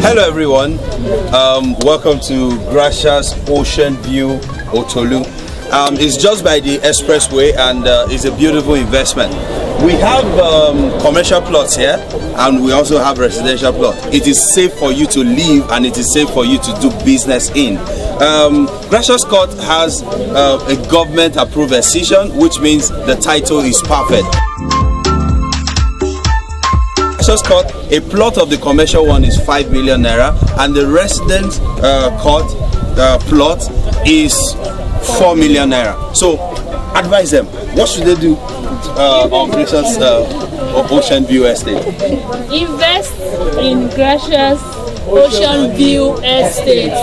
Hello everyone, welcome to Gracias Ocean View, Otolu. It's just by the expressway and it's a beautiful investment. We have commercial plots here and we also have residential plots. It is safe for you to live and it is safe for you to do business in. Gracias Court has a government approved decision, which means the title is perfect. Gracias Court, a plot of the commercial one is 5 million naira and the resident court plot is 4 million naira. So advise them, what should they do on Gracias Ocean View Estate? Invest in Gracias Ocean View Estate.